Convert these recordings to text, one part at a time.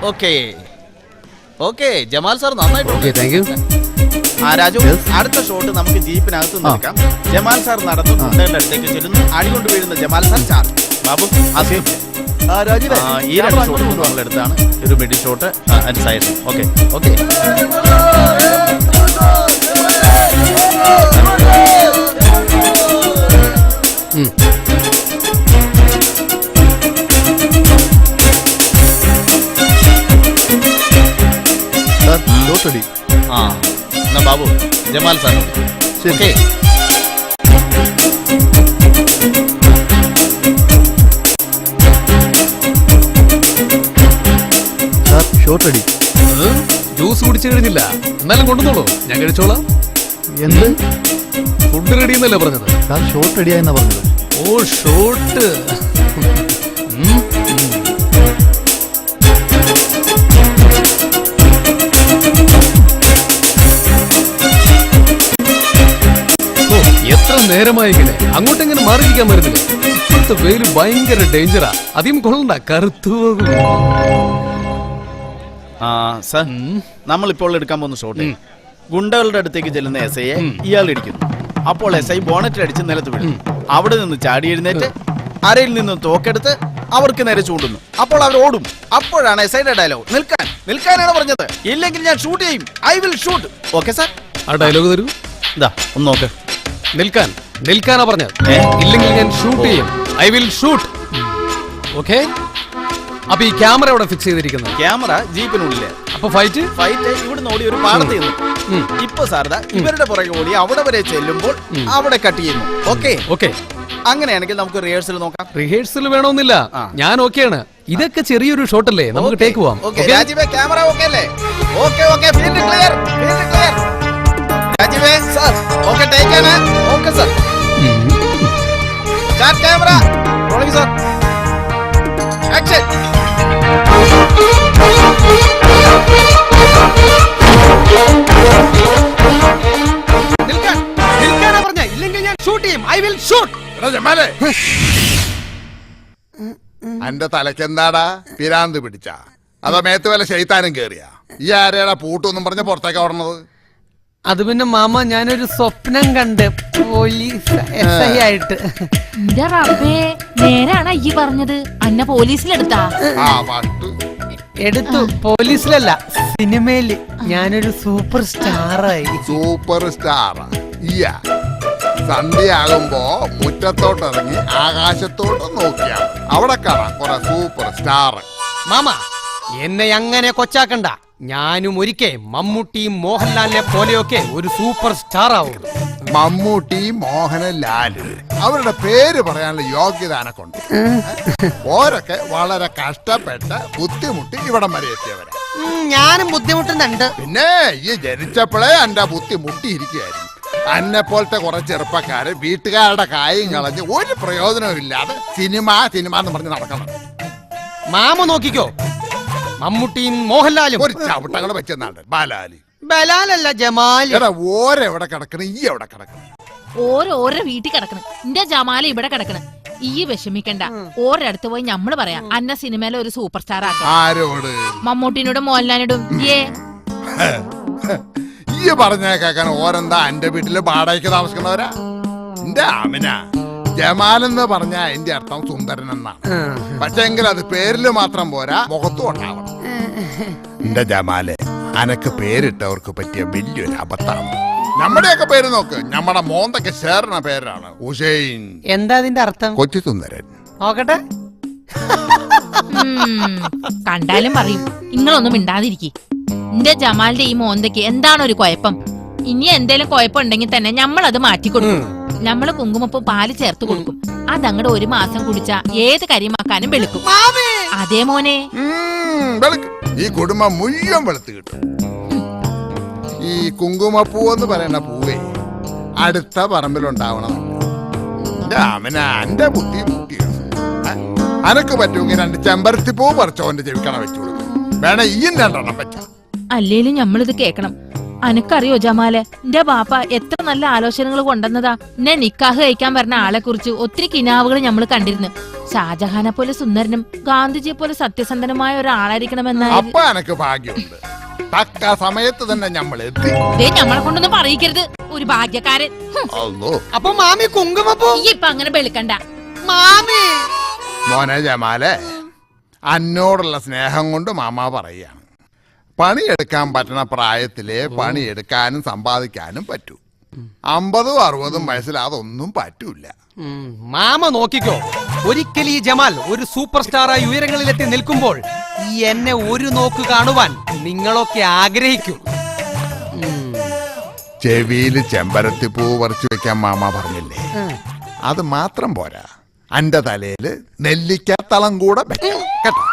Okay okay Jamal sir നന്നായിട്ട്. രാജു, അടുത്ത shot നമുക്ക് ജീപ്പിനകത്ത് നിൽക്കാം. ജമാൽ സാർ നടന്നു ഗുണ്ടകളുടെ അടുത്തേക്ക് ചെല്ലുന്നു. അടികൊണ്ട് വീഴുന്ന ജമാൽ സാർ ചാർജ്. ബാബു ഈ രണ്ട് ഷോട്ട് നമ്മൾ എടുത്താണ്. ഒരു മിഡിൽ ഷോട്ട് അതിന് സൈഡ്. ഓക്കെ ഓക്കെ എന്നാ ബാബു ജമാൽ സാർ. ഓക്കെ ഷോട്ടടി. ജ്യൂസ് കുടിച്ചു കഴിഞ്ഞില്ല, എന്നാലും കൊണ്ടുവന്നോളൂ, ഞാൻ കഴിച്ചോളാം. എന്ത് ഫുഡ് റെഡി എന്നല്ലേ പറഞ്ഞത്? ഷോട്ട് റെഡിയായെന്നാ പറഞ്ഞത്. ഓ ഷോട്ട്. എത്ര നേരമായി ഇങ്ങനെ അങ്ങോട്ടെങ്ങനെ മാറിയിരിക്കാൻ വരുന്നില്ല. ഇപ്പോഴത്തെ വെയിൽ ഭയങ്കര ഡേഞ്ചറാ. അധികം കൊള്ളണ്ട, കറുത്തു പോകും. സാർ, നമ്മളിപ്പോൾ എടുക്കാൻ പോകുന്ന ഷോട്ട് ഗുണ്ടകളുടെ അടുത്തേക്ക് ചെല്ലുന്ന എസ് ഐയെ ഇയാൾ ഇടിക്കുന്നു. അപ്പോൾ എസ് ഐ ബോണറ്റിലടിച്ച് നിലത്ത് വീഴും. അവിടെ നിന്ന് ചാടി എഴുന്നേറ്റ് അരയിൽ നിന്ന് തോക്കെടുത്ത് അവർക്ക് നേരെ ചൂണ്ടുന്നു. അപ്പോൾ അവർ ഓടും. അപ്പോഴാണ് എസ് ഐയുടെ ഡയലോഗ്, നിൽക്കാൻ നിൽക്കാനാണ് പറഞ്ഞത്, ഇല്ലെങ്കിൽ ഞാൻ ഷൂട്ട് ചെയ്യും, I will shoot. Okay sir, ആ ഡയലോഗ് തരൂ. ഇതാ ഒന്ന് നോക്ക്. നിൽക്കാൻ നിൽക്കാനാ പറഞ്ഞത്, ഇല്ലെങ്കിൽ ഞാൻ ഷൂട്ട് ചെയ്യും, ഐ വിൽ ഷൂട്ട്. ഓക്കെ, അപ്പൊ ഈ ക്യാമറ അവിടെ ഫിക്സ് ചെയ്തിരിക്കുന്നത്? ക്യാമറ ജീപ്പിനുള്ളില്. അപ്പൊ ഫൈറ്റ് ഇവിടുന്ന് ഓടി ഒരു പാടത്ത് ചെന്നു. ഇപ്പൊ സാറിത ഇവരുടെ പുറകെ ഓടി അവിടെ വരെ ചെല്ലുമ്പോൾ അവിടെ കട്ട് ചെയ്യുന്നു. ഓക്കെ ഓക്കെ, അങ്ങനെയാണെങ്കിൽ നമുക്ക് റിഹേഴ്സൽ നോക്കാം. റിഹേഴ്സൽ വേണമെന്നില്ല, ഞാൻ ഓക്കെയാണ്. ഇതൊക്കെ ചെറിയൊരു ഷോട്ട് അല്ലേ, നമുക്ക് ടേക്ക് പോവാം. രാജീവേ, ക്യാമറ ഓക്കെ അല്ലേ? Okay okay, field clear, field clear. രാജീവേ സാർ, ഓക്കെ ടേക്ക് ആണ്. Okay sir, start camera rolling sir, action. നിൽക്കാൻ നിൽക്കാനാ പറഞ്ഞ, ഇല്ലെങ്കിൽ ഞാൻ ഷൂട്ട് ചെയ്യും, ഐ വിൽ ഷൂട്ട്. അന്റെ തലക്ക് എന്താടാ പിരാന്ത് പിടിച്ച? അതോ മേത്ത് വല്ല ശൈത്താനും കേറിയ? ഈ ആരെയാടാ പൂട്ടൊന്നും പറഞ്ഞ പുറത്തേക്ക് ഓടണത്? അത് പിന്നെ മാമ, ഞാനൊരു സ്വപ്നം കണ്ട് പോലീസ് എസ് ഐ ആയിട്ട്. നേരാണ് ഈ പറഞ്ഞത്, അന്ന പോലീസിലെടുത്താ? എടുത്തു, പോലീസിലല്ല, സിനിമയില് ഞാനൊരു സൂപ്പർ സ്റ്റാറായി. സൂപ്പർ സ്റ്റാർ സന്ധ്യയാകുമ്പോ മുറ്റത്തോട്ടിറങ്ങി ആകാശത്തോട്ട് നോക്കിയാ അവിടെ കാണാം കുറെ സൂപ്പർ സ്റ്റാർ. മാമ, എന്നെ അങ്ങനെ കൊച്ചാക്കണ്ട. ഞാനും ഒരിക്കൽ മമ്മൂട്ടിയും മോഹൻലാലിനെ പോലെയൊക്കെ ഒരു സൂപ്പർ സ്റ്റാർ ആവും. മമ്മൂട്ടി, മോഹൻലാല്, അവരുടെ പേര് പറയാനുള്ള യോഗ്യത എനക്കുണ്ട്. ഓരൊക്കെ വളരെ കഷ്ടപ്പെട്ട് ബുദ്ധിമുട്ടി ഇവിടം വരെ എത്തിയവരാ. ഞാനും ബുദ്ധിമുട്ടുന്നുണ്ട്. പിന്നെ ഈ ജനിച്ചപ്പോഴേ എന്റെ ബുദ്ധി മുട്ടിയിരിക്കുകയായിരുന്നു. അന്നെ പോലത്തെ കുറെ ചെറുപ്പക്കാര് വീട്ടുകാരുടെ കായും കളഞ്ഞ് ഒരു പ്രയോജനവും ഇല്ലാതെ സിനിമ സിനിമ എന്ന് പറഞ്ഞ് നടക്കണം. മാമ നോക്കിക്കോ, മമ്മൂട്ടിയും മോഹൻലാലും ഒരു ചവിട്ടങ്ങൾ വെച്ചെന്നാണ്. ബലാലല്ല ജമാല്. ഓരെവിടെ കിടക്കണം, ഈ എവിടെ കിടക്കണം? ഓരോ വീട്ടിൽ കിടക്കണം. എന്റെ ജമാല ഇവിടെ കിടക്കണം. ഈ വിഷമിക്കണ്ട, ഓരോടത്ത് പോയി ഞമ്മള് പറയാം അന്ന സിനിമയിലെ ഒരു സൂപ്പർ സ്റ്റാർ ആക്കാം. ആരോട്? മമ്മൂട്ടിനോടും മോഹൻലാലിനോടും. ഈ പറഞ്ഞ കേക്കാൻ ഓരെന്താ എന്റെ വീട്ടില് വാടകയ്ക്ക് താമസിക്കുന്നവരാ? എന്റെ ആമിന, ജമാലെന്ന് പറഞ്ഞ അതിന്റെ അർത്ഥം സുന്ദരൻ എന്നാണ്. പക്ഷെ എങ്കിൽ അത് പേരില് മാത്രം പോരാ, മുഖത്തും ഉണ്ടാവണം. എന്റെ ജമാലെ, അനക്ക് പേരിട്ടവർക്ക് പറ്റിയ വലിയൊരു അബദ്ധാണ്. നമ്മുടെയൊക്കെ പേര് നോക്ക്, നമ്മുടെ മോന്തൊക്കെ ചേർന്ന പേരാണ് ഹുസൈൻ. എന്താ അതിന്റെ അർത്ഥം? കൊച്ചു സുന്ദരൻ. നോക്കട്ടെ. കണ്ടാലും പറയും, നിങ്ങളൊന്നും മിണ്ടാതിരിക്കും. എന്റെ ജമാലിന്റെ ഈ മോന്തയ്ക്ക് എന്താണ് ഒരു കുഴപ്പം? ഇനി എന്തേലും കുഴപ്പമുണ്ടെങ്കിൽ തന്നെ ഞമ്മളത് മാറ്റിക്കൊടുക്കും. നമ്മള് കുങ്കുമപ്പൂ പാല് ചേർത്ത് കൊടുക്കും. അതങ്ങടെ ഒരു മാസം കുടിച്ചാ ഏത് കരിമാക്കാനും വെളുക്കും. അതേ മോനെ, ഈ കുടുംബം മുഴുവൻ വെളുത്ത് കിട്ടും. ഈ കുങ്കുമപ്പൂ എന്ന് പറയുന്ന പൂവേ അടുത്ത പറമ്പിലുണ്ടാവണം. എന്റെ ബുദ്ധി മുട്ടിയാണ്. അനക്ക് പറ്റുമെങ്കിൽ 2 ചെമ്പരത്തി പൂ പറിച്ചോന്റെ ചെവിക്കണ വെച്ചു കൊടുക്കും. വേണേ ഈ 2 പറ്റാം. അല്ലേലും ഞമ്മളിത് കേക്കണം. അനക്കറിയോ ജമാലെ, എന്റെ ബാപ്പ എത്ര നല്ല ആലോചനകൾ കൊണ്ടുവന്നതാ. എന്നെ നിക്കാഹ് കഴിക്കാൻ പറഞ്ഞ ആളെ കുറിച്ച് ഒത്തിരി കിനാവുകൾ നമ്മൾ കണ്ടിരുന്നു. ഷാജഹാനെ പോലെ സുന്ദരനും ഗാന്ധിജിയെ പോലെ സത്യസന്ധനുമായ ഒരാളായിരിക്കണമെന്നായിരുന്നു. അപ്പൊ എനക്ക് ഭാഗ്യമുണ്ട്. തക്ക സമയത്ത് തന്നെ നമ്മൾ എത്തി. ഞമ്മളെ കൊണ്ടൊന്നും പറയിക്കരുത്, ഒരു ഭാഗ്യക്കാരൻ. അല്ലോ അപ്പൊ മാമി കുങ്കുമപ്പൂ ഈ ഇപ്പൊ അങ്ങനെ വെളുക്കണ്ട. മാമി. മോനെ ജമാലെ, അന്നോടുള്ള സ്നേഹം കൊണ്ട് മാമ പറയാണ്, പണിയെടുക്കാൻ പറ്റുന്ന പ്രായത്തിലെ പണിയെടുക്കാനും സമ്പാദിക്കാനും പറ്റൂ. 50 60 വയസ്സിൽ അതൊന്നും പറ്റൂല. മാമ നോക്കിക്കോ, ഒരിക്കൽ ഈ ജമാൽ ഒരു സൂപ്പർ സ്റ്റാറായി ഉയരങ്ങളിലെത്തി നിൽക്കുമ്പോൾ ഈ എന്നെ ഒരു നോക്ക് കാണുവാൻ നിങ്ങളൊക്കെ ആഗ്രഹിക്കും. ചെവിയില് ചെമ്പരത്തി പൂ പറിച്ചു വെക്കാൻ മാമ പറഞ്ഞില്ലേ, അത് മാത്രം പോരാ, അന്റെ തലയില് നെല്ലിക്കാത്തളം കൂടെ വെക്കണം കേട്ടോ.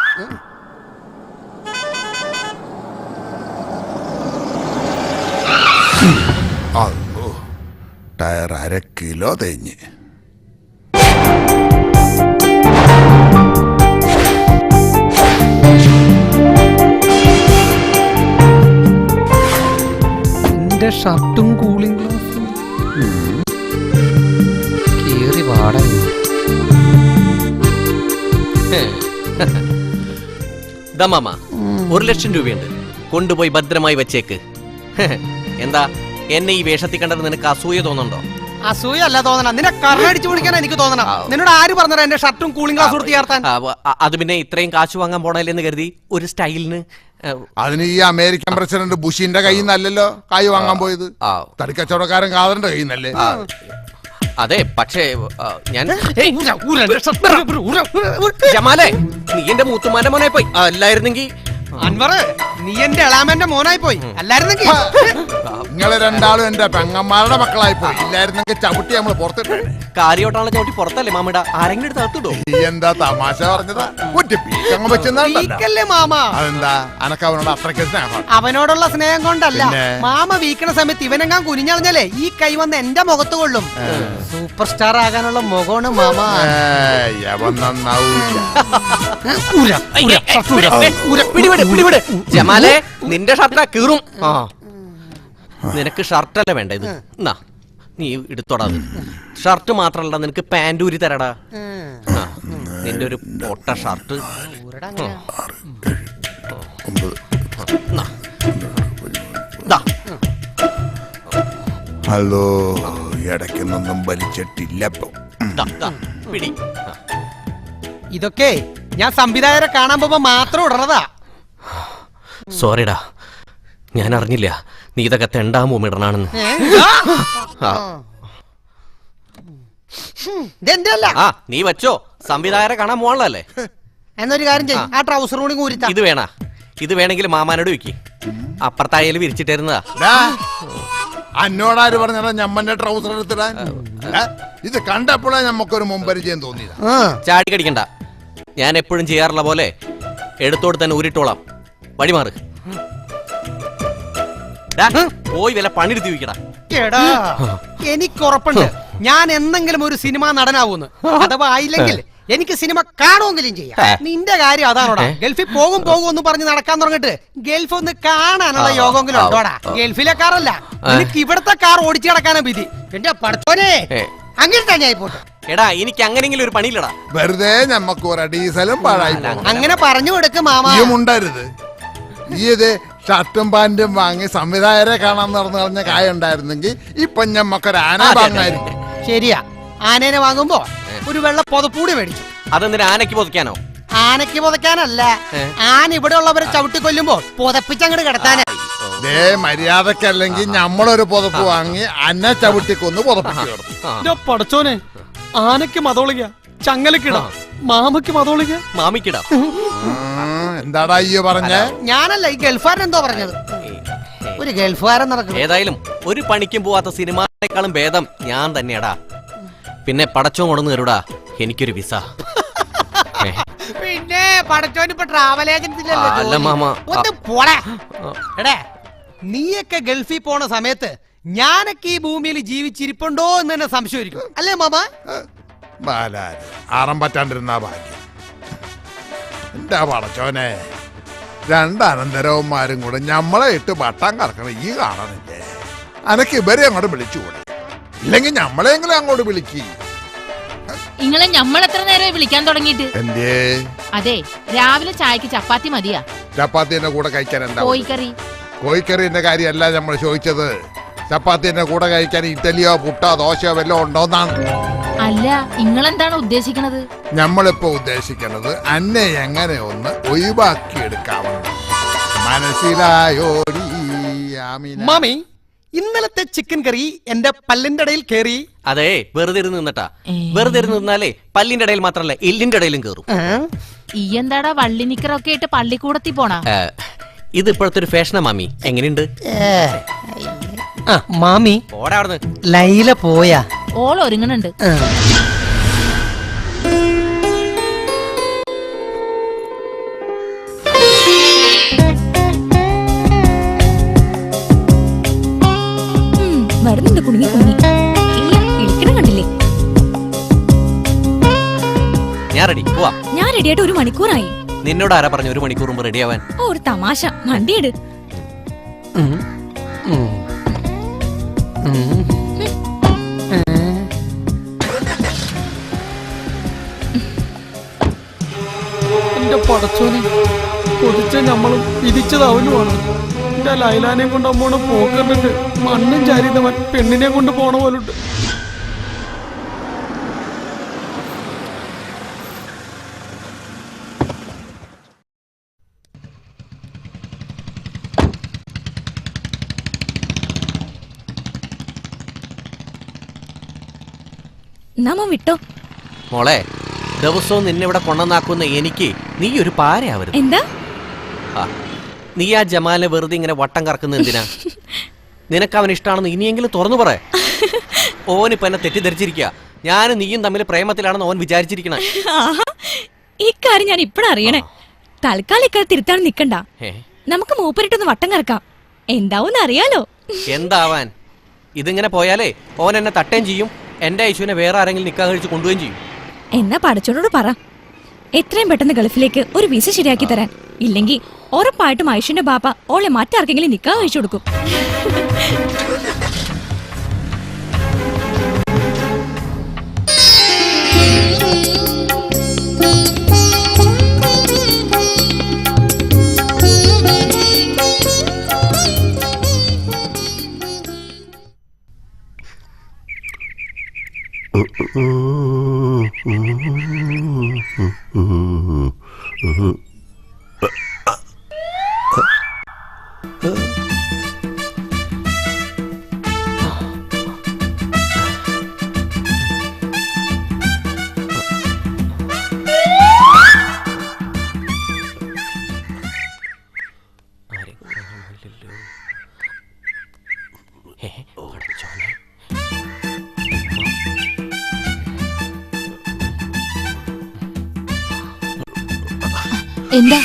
അല്ലോ, ടയർ 1/2 കിലോ തേഞ്ഞ്. എന്റെ ഷർട്ടും കൂളിംഗ് ഗ്ലാസും കേറി വാടക. ദമാമ 1 ലക്ഷം രൂപയുണ്ട്, കൊണ്ടുപോയി ഭദ്രമായി വെച്ചേക്ക്. എന്താ എന്നെ ഈ വേഷത്തിൽ കണ്ടത് നിനക്ക് അസൂയ തോന്നുന്നുണ്ടോ? അസൂയല്ല തോന്നണം, നിന്നെ കറടിച്ചു വിളിക്കാൻ എനിക്ക് തോന്നണം. നിന്നോട് ആര് പറഞ്ഞാ എന്റെ ഷർട്ടും കൂളിംഗ് ഗ്ലാസ് കൊടുത്ത് ചേർത്താൻ? അത് പിന്നെ ഇത്രയും കാശ് വാങ്ങാൻ പോണല്ലെന്ന് കരുതി ഒരു സ്റ്റൈലിന്. അതിന് ഈ അമേരിക്കൻ പ്രസിഡന്റ് ബുഷിന്റെ കയ്യിൽ നിന്നല്ലല്ലോ കായ് വാങ്ങാൻ പോയത്, തടിക്കച്ചവടക്കാരൻ കാതറിന്റെ കയ്യിൽ നിന്നല്ലേ? അതെ, പക്ഷേ ഞാൻ ജമാലേ, നീ എന്റെ മൂത്തുമാന്റെ മോനായി പോയി. അല്ലായിരുന്നെങ്കിൽ അൻവറ്, നീ എന്റെ എളാമന്റെ മോനായി പോയി. അല്ലായിരുന്നെങ്കിൽ നിങ്ങള് രണ്ടാളും എന്റെ പെങ്ങന്മാരുടെ മക്കളായി പോയി. ഇല്ലായിരുന്നെങ്കിൽ ചവിട്ടി നമ്മള് പുറത്തിട്ടേ. കാര്യോട്ടാണല്ലോ ചവിട്ടി പുറത്തല്ലേ മാമയുടെ, ആരെങ്കിലും എടുത്ത് അകത്തിടോ? നീ എന്താ തമാശ പറഞ്ഞതാ? വീക്കല്ലേ മാമ? അതെന്താ അനക്ക് അവനോട് അത്രയ്ക്ക് സ്നേഹം? അവനോടുള്ള സ്നേഹം കൊണ്ടല്ല, പിന്നെ? മാമ വീക്കണ സമയത്ത് ഇവനെങ്ങാൻ കുനിഞ്ഞറിഞ്ഞാലേ ഈ കൈ വന്ന് എന്റെ മുഖത്ത് കൊള്ളും. സൂപ്പർ സ്റ്റാർ ആകാനുള്ള മുഖമാണ് മാമ. ജമാലേ, നിന്റെ ഷർട്ടാ കീറും. നിനക്ക് ഷർട്ടല്ല വേണ്ട, ഇത് എന്നാ നീ എടുത്തോടാ. ഷർട്ട് മാത്രല്ല, നിനക്ക് പാന്റ് ഊരി തരടാ. നിന്റെ ഒരു പൊട്ട ഷർട്ട്. ഹലോ, ഇടയ്ക്കൊന്നും വലിച്ചിട്ടില്ല. പിടി. ഇതൊക്കെ ഞാൻ സംവിധായകരെ കാണാൻ പോകുമ്പോ മാത്രം ഇടണതാ. സോറിടാ, ഞാൻ അറിഞ്ഞില്ല നീ ഇതൊക്കെ തെണ്ടാമോ ഇടണാണെന്ന്. നീ വെച്ചോ, സംവിധായകരെ കാണാൻ പോകാനല്ലേ. എന്നൊരു കാര്യം ചെയ്യും, ആ ട്രൗസർ കൂടി കൂരിത്ത. ഇത് വേണ, ഇത് വേണമെങ്കിൽ മാമാനോട് വെക്ക്. അപ്പുറത്തായാലും വിരിച്ചിട്ടിരുന്നതാ. അന്നോടാര് പറഞ്ഞാ ഞമ്മന്റെ ട്രൗസർ എടുത്തിടാൻ? ഇത് കണ്ടപ്പോഴേ ഞമ്മക്കൊരു മുമ്പരിചയം തോന്നിയതാ. ചാടി കടിക്കണ്ട, ഞാൻ എപ്പോഴും ചെയ്യാറുള്ള പോലെ എടുത്തോട് തന്നെ ഊരിട്ടോളാം. വഴിമാറ്. പോയി വല്ല പണിയെടുത്ത് ചോദിക്കടാ. എനിക്ക് ഉറപ്പുണ്ട് ഞാൻ എന്തെങ്കിലും ഒരു സിനിമ നടനാവൂന്ന്. അഥവാ ആയില്ലെങ്കിൽ എനിക്ക് സിനിമ കാണുമെങ്കിലും ചെയ്യാം. നിന്റെ കാര്യം അതാണോടാ? ഗൾഫിൽ പോകും എന്ന് പറഞ്ഞ് നടക്കാൻ തുടങ്ങിട്ട് ഗൾഫ് ഒന്ന് കാണാനുള്ള യോഗമെങ്കിലും ഉണ്ടോടാ? ഗൾഫിലെ കാറല്ല, എനിക്ക് ഇവിടത്തെ കാർ ഓടിച്ചു കിടക്കാനാ വിധി. എന്റെ പടത്തോനെ, അങ്ങനെ തന്നെ ആയിപ്പോട്ടെ. എടാ, എനിക്ക് അങ്ങനെങ്കിലും ഒരു പണിയില്ലടാ. വെറുതെ ഞമ്മക്ക് ഒരു ഡീസലും പാഴായി. അങ്ങനെ പറഞ്ഞു കൊടുക്കും മാമ. ഉണ്ടായിരുന്നത് ഈ ഇത് ഷർട്ടും പാന്റും വാങ്ങി സംവിധായകരെ കാണാൻ നടന്നു കളഞ്ഞ കായ ഉണ്ടായിരുന്നെങ്കിൽ ഇപ്പൊ ഞമ്മക്കൊരു ആന വാങ്ങായിരിക്കും. ശരിയാ, ആനേനെ വാങ്ങുമ്പോ ഒരു വെള്ള പുതപ്പൂടി മേടിച്ചു. അതെന്തിനാ? ആനയ്ക്ക് പൊതിക്കാനോ? ആനയ്ക്ക് പുതയ്ക്കാനല്ല, ആന ഇവിടെ ഉള്ളവരെ ചവിട്ടി കൊല്ലുമ്പോ പുതപ്പിച്ചങ്ങോട്ട് കിടത്താനാ. മര്യാദക്കല്ലെങ്കിൽ ഞമ്മളൊരു പുതപ്പ് വാങ്ങി അന്നെ ചവിട്ടിക്കൊന്ന് പുതപ്പിച്ചു. പടച്ചോനെ, ആനയ്ക്ക് മതോളിക, ചങ്ങലക്കിട, മാമയ്ക്ക് മതോളിക, മാമിക്കിട. എന്താടാ അയ്യോ പറഞ്ഞേ? ഞാനല്ല, ഈ ഗൾഫുകാരൻ എന്തോ പറഞ്ഞത്. ഒരു ഗൾഫുകാരൻ നടക്കും. ഏതായാലും ഒരു പണിക്കും പോവാത്ത സിനിമയെക്കാളും ഭേദം ഞാൻ തന്നെയാടാ. പിന്നെ പടച്ചോ കൊണ്ടു തരൂടാ എനിക്കൊരു വിസ. പിന്നെ പടച്ചോന് ഇപ്പൊ ട്രാവൽ അല്ല മാമ. ഏജൻസി. നീയൊക്കെ ഗൾഫിൽ പോണ സമയത്ത് ഞാനൊക്കെ ഈ ഭൂമിയിൽ ജീവിച്ചിരിപ്പുണ്ടോ എന്ന് തന്നെ സംശയമായിരിക്കും, അല്ലേ മാമ? ആറം പറ്റാണ്ടിരുന്ന ഭാഗ്യം. എന്താ പടച്ചോനെ, രണ്ടനന്തരവന്മാരും കൂടെ ഞമ്മളെ ഇട്ട് വട്ടം കറക്കണം ഈ കാണണില്ലേ? അനക്ക് ഇവരെ അങ്ങോട്ട് വിളിച്ചുകൂടെ? ഇല്ലെങ്കിൽ ഞമ്മളെങ്കിലും അങ്ങോട്ട് വിളിക്ക്. നിങ്ങളെ നമ്മൾ എത്ര നേരം വിളിക്കാൻ തുടങ്ങിയിട്ട്? എന്തേ? അതെ, രാവിലെ ചായക്ക് ചപ്പാത്തി മതിയാ. ചപ്പാത്തിന്റെ കൂടെ കഴിക്കാൻ എന്താ? കോഴിക്കറി. കോഴിക്കറിന്റെ കാര്യമല്ല നമ്മൾ ചോദിച്ചത്. ചപ്പാത്തിന്റെ കൂടെ കഴിക്കാൻ ഇഡ്ഡലിയോ പുട്ടോ ദോശയോ വല്ലതും ഉണ്ടോന്നാണ്. അല്ല, നിങ്ങളെന്താണ് ഉദ്ദേശിക്കണത്? നമ്മളിപ്പോ ഉദ്ദേശിക്കുന്നത് അന്നെ എങ്ങനെ ഒന്ന് ഒഴിവാക്കിയെടുക്കാവുന്ന. മനസ്സിലായോ മാമി? ഇന്നലത്തെ ചിക്കൻ കറി എന്റെ പല്ലിന്റെ ഇടയിൽ കേറി. അതെ, വെറുതെ ഇരുന്ന് നിന്നട്ടാ. വെറുതെ ഇരുന്ന് നിന്നാലേ പല്ലിന്റെ ഇടയിൽ മാത്രല്ല എല്ലിന്റെ ഇടയിലും കേറും. ഈ എന്താടാ വള്ളിനിക്കറൊക്കെ ഇട്ട് പള്ളിക്കൂടത്തി പോണാ? ഇത് ഇപ്പോഴത്തെ ഒരു ഫാഷനാ മാമി. എങ്ങനെയുണ്ട് മാമി? ഓടെ അവിടുന്ന്. ലൈല പോയാ? ഓൾ ഒരുങ്ങണുണ്ട്. വരുന്നുണ്ട് കുടുങ്ങി കുടുങ്ങി. ഇരിക്കണം കണ്ടില്ലേ? ഞാൻ റെഡി, പോവാ. ഞാൻ റെഡിയായിട്ട് 1 മണിക്കൂറായി. നിന്നോട് ആരാ പറഞ്ഞു 1 മണിക്കൂർ മുമ്പ് റെഡിയാവാൻ? ഓ, ഒരു തമാശ. വണ്ടിയെട്. എന്റെ പടച്ചോനെ, കൊതിച്ച നമ്മളും ഇരിച്ചതവനുമാണ്. എന്റെ ലൈലാനെയും കൊണ്ട് അമ്മോടെ പോക്കുന്നുണ്ട്. മണ്ണും ചാരിയവൻ പെണ്ണിനെ കൊണ്ട് പോണ പോലുണ്ട്. നമ്മ വിട്ടോ. മോളെ, ദിവസവും നിന്നെ ഇവിടെ കൊണ്ടുവന്നാക്കുന്ന എനിക്ക് നീ ഒരു പാരയാവരുത്. എന്താ? നീ ആ ജമാലിനെ വെറുതെ ഇങ്ങനെ വട്ടം കറക്കുന്ന എന്തിനാ? നിനക്ക് അവൻ ഇഷ്ടമാണെന്ന് ഇനിയെങ്കിലും തുറന്നു പറ. ഓനിപ്പ എന്നെ തെറ്റിദ്ധരിച്ചിരിക്കുക. ഞാനും നീയും തമ്മിൽ പ്രേമത്തിലാണെന്ന് ഓൻ വിചാരിച്ചിരിക്കണേ. ഇക്കാര്യം ഞാൻ ഇപ്പഴാ അറിയണേ. തൽക്കാലം ഇക്കാര്യം തിരുത്താൻ നിക്കണ്ട. നമുക്ക് മൂപ്പരിട്ടൊന്ന് വട്ടം കറക്കാം. എന്താവൂന്ന് അറിയാലോ. എന്താവാൻ? ഇതിങ്ങനെ പോയാലേ ഓൻ എന്നെ തട്ടേം ചെയ്യും. എന്റെ ഐശുവിനെ വേറെ ആരെങ്കിലും നിക്കാ കഴിച്ച് കൊണ്ടുപോവുകയും ചെയ്യും. എന്നാ പടച്ചോനോട് പറ, എത്രയും പെട്ടെന്ന് ഗൾഫിലേക്ക് ഒരു വിസ ശരിയാക്കി തരാൻ. ഇല്ലെങ്കിൽ ഉറപ്പായിട്ടും ഐഷുവിന്റെ ബാപ്പ ഓളെ മറ്റാർക്കെങ്കിലും നിക്കാ കഴിച്ചു കൊടുക്കും. എന്താ?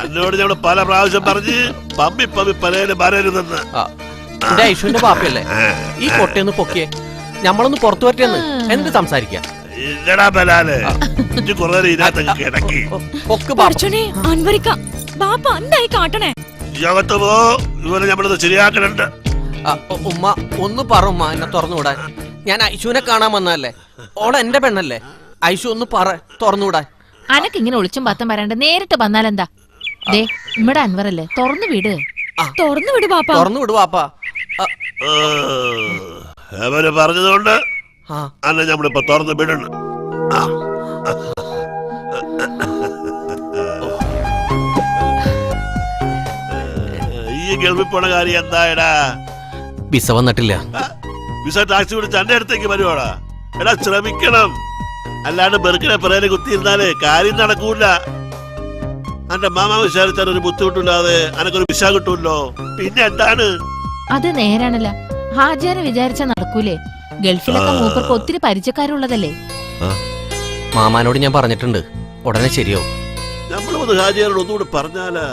എന്നോട് ഞങ്ങള് പല പ്രാവശ്യം പറഞ്ഞ് പമ്മി പമ്മി പലരും പറയരുതെന്ന്. എന്റെ ഐശുവിന്റെ പാപ്പയല്ലേ? ഈ കൊട്ടയൊന്ന് പൊക്കിയേ, ഞമ്മളൊന്ന് പുറത്തു പറ്റിയെന്ന് എന്ത് സംസാരിക്കാം? ഇല്ലടാ ബലാല്, കൊറേ ഇതിനകത്ത് കിടക്കി. യോഗത്ത് പോ, ഇവരെ ഞമ്മളത് ശരിയാക്കലുണ്ട്. ഉമ്മ ഒന്ന് പറ ഉമ്മ, എന്നെ തുറന്നുവിടാൻ. ഞാൻ ഐശുവിനെ കാണാൻ വന്നതല്ലേ, ഓളെ എന്റെ പെണ്ണല്ലേ. ഐശു ഒന്ന് പറ, തുറന്നുവിടാൻ. അനക്ക് ഇങ്ങനെ ഒളിച്ചും പത്തം വരാണ്ട് നേരിട്ട് വന്നാലെന്താ? ദേ, ഇവിടെ അൻവറല്ലേ, തുറന്നു വിട്. തുറന്നു വിട് പാപ്പ. തുറന്നു വിട് പാപ്പ. അവര് പറഞ്ഞതുകൊണ്ട് ആ അന്നെ നമ്മളിപ്പോ തുറന്ന് വിടണം. ആ. ഈ ഗൾഫിൽ പോണ കാര്യം എന്തായടാ? വിസ വന്നിട്ടില്ല. വിസ ടാക്സി പിടിച്ച് എന്റെ അടുത്തേക്ക് വരുവാടാ. എടാ ശ്രമിക്കണം, അല്ലാണ്ട് ബെർക്കിനെ പിറകില് കുത്തിയിരുന്നാലേ കാര്യം നടക്കൂല. എന്റെ മാമ വിചാരിച്ചാൽ ഒരു ബുദ്ധിമുട്ടില്ലാതെ അനക്കൊരു വിസ കിട്ടൂല്ലോ. പിന്നെ എന്താണ്? അത് നേരാണല്ല. ഹാജിയാരെ വിചാരിച്ചാ നടക്കൂലേ? ഗൾഫിലൊക്കെ മൂപ്പർക്ക് ഒത്തിരി പരിചയക്കാരുള്ളതല്ലേ. മാമാനോട് ഞാൻ പറഞ്ഞിട്ടുണ്ട്, ഉടനെ ശരിയാവും. നമ്മൾ വന്ന് ഹാജിയാരോട് ഒന്നുകൂടെ പറഞ്ഞാലാ?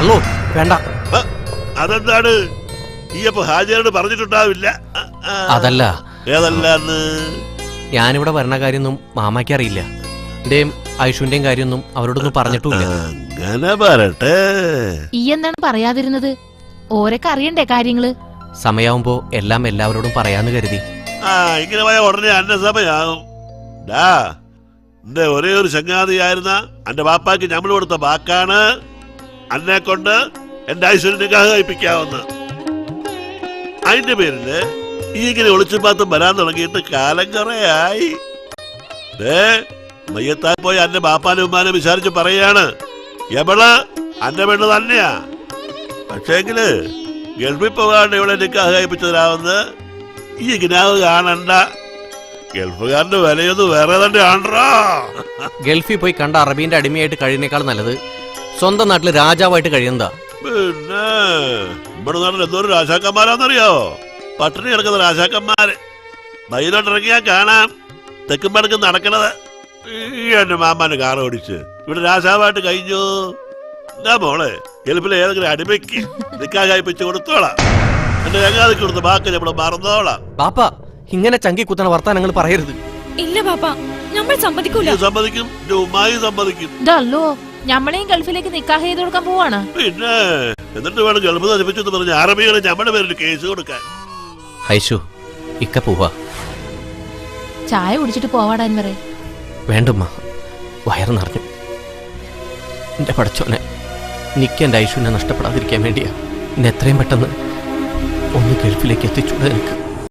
അല്ലോ വേണ്ട. അതെന്താണ്? ഈ അപ്പൊ ഹാജിയാരോട് പറഞ്ഞിട്ടുണ്ടാവില്ല. അതല്ല. ഏതല്ലാന്ന്? ഞാനിവിടെ വരണ കാര്യമൊന്നും മാമാക്ക് അറിയില്ല. എന്റെയും ഐഷുവിന്റെയും കാര്യമൊന്നും അവരോടൊന്നും പറഞ്ഞിട്ടില്ല. അങ്ങനെ പറട്ടെ. ഈ എന്താണ് പറയാതിരുന്നത്? ഓരൊക്കെ അറിയണ്ടേ കാര്യങ്ങള്? സമയാവുമ്പോ എല്ലാം എല്ലാവരോടും പറയാന്ന് കരുതി. ഇങ്ങനെ പോയ ഉടനെ അന്റെ സമയാവും. എന്റെ ഒരേ ഒരു ചങ്ങാതിയായിരുന്ന എന്റെ ബാപ്പാക്ക് ഞമ്മൾ കൊടുത്ത വാക്കാണ് അന്നെ കൊണ്ട് എന്റെ ഐശ്വര്യ നിക്കാഹ് കഴിപ്പിക്കാവുന്ന. അതിന്റെ പേരില് ഈ ഇങ്ങനെ ഒളിച്ചും പാത്തും വരാൻ തുടങ്ങിയിട്ട് കാലം കുറയായി. മയ്യത്തായി പോയി അന്റെ ബാപ്പാനും ഉമ്മാനും വിചാരിച്ച് പറയാണ്, എവള് അന്റെ പെണ്ണ് തന്നെയാ. പക്ഷേങ്കില് ഗൾഫിൽ പോകാണ്ട് ഇവിടെ നിക്കാഹ് കഴിപ്പിച്ചതിനാവുന്ന ഈ ഗിനാവ് കാണണ്ട. ഗൾഫുകാരന്റെ വിലയൊന്നും വേറെ തന്നെ ആണോ? ഗൾഫിൽ പോയി കണ്ട അറബീന്റെ അടിമയായിട്ട് കഴിയുന്നേക്കാൾ നല്ലത് സ്വന്തം നാട്ടില് രാജാവായിട്ട് കഴിയുന്നതാ. പിന്നെ നമ്മുടെ നാട്ടിൽ എന്തോരം രാജാക്കന്മാരാന്നറിയാവോ? പട്ടിണി കിടക്കുന്ന രാജാക്കന്മാര്. വൈകിട്ടോട്ടിറങ്ങിയാൽ കാണാം തെക്കും പടക്കും നടക്കണത്. ഈ എന്റെ മാമാന്റെ കാർ ഓടിച്ച് ഇവിടെ രാജാവായിട്ട് കഴിഞ്ഞു. എന്താ മോളെ, ഗൾഫിലെ ഏതെങ്കിലും അടിമയ്ക്ക് നിക്കാഹ് കഴിപ്പിച്ച് കൊടുത്തോളാം. എന്റെ ചങ്ങാതിക്ക് കൊടുത്ത ബാക്കി നമ്മള് മറന്നോളാം. ബാപ്പ ഇങ്ങനെ ചങ്കി കുത്തണ വർത്താനങ്ങൾ പറയരുത്. ഇല്ല പാപ്പ, നമ്മൾ സമ്മതിക്കൂല. സമ്മതിക്കും, എന്റെ ഉമ്മായി സമ്മതിക്കും. ഇതല്ലോ ഞമ്മളെയും ഗൾഫിലേക്ക് നിക്കാഹ് ചെയ്ത് കൊടുക്കാൻ പോവാണ്. പിന്നെ എന്നിട്ട് വേണം ഗൾഫ് നശിപ്പിച്ചെന്ന് പറഞ്ഞ് അറബികളെ നമ്മുടെ പേരിൽ കേസ് കൊടുക്കാൻ. ഐഷു ഇക്ക പോവാ. ചായ കുടിച്ചിട്ട് പോവാടാൻ പറ. വേണ്ടുമ്മ, വയറ് നിറഞ്ഞു. എന്റെ പടച്ചോനെ, എനിക്ക് എന്റെ ഐഷുവിനെ നഷ്ടപ്പെടാതിരിക്കാൻ വേണ്ടിയാ ഇന്ന് എത്രയും പെട്ടെന്ന് ഒന്ന് ഗൾഫിലേക്ക് എത്തിച്ചൂടെ എനിക്ക്.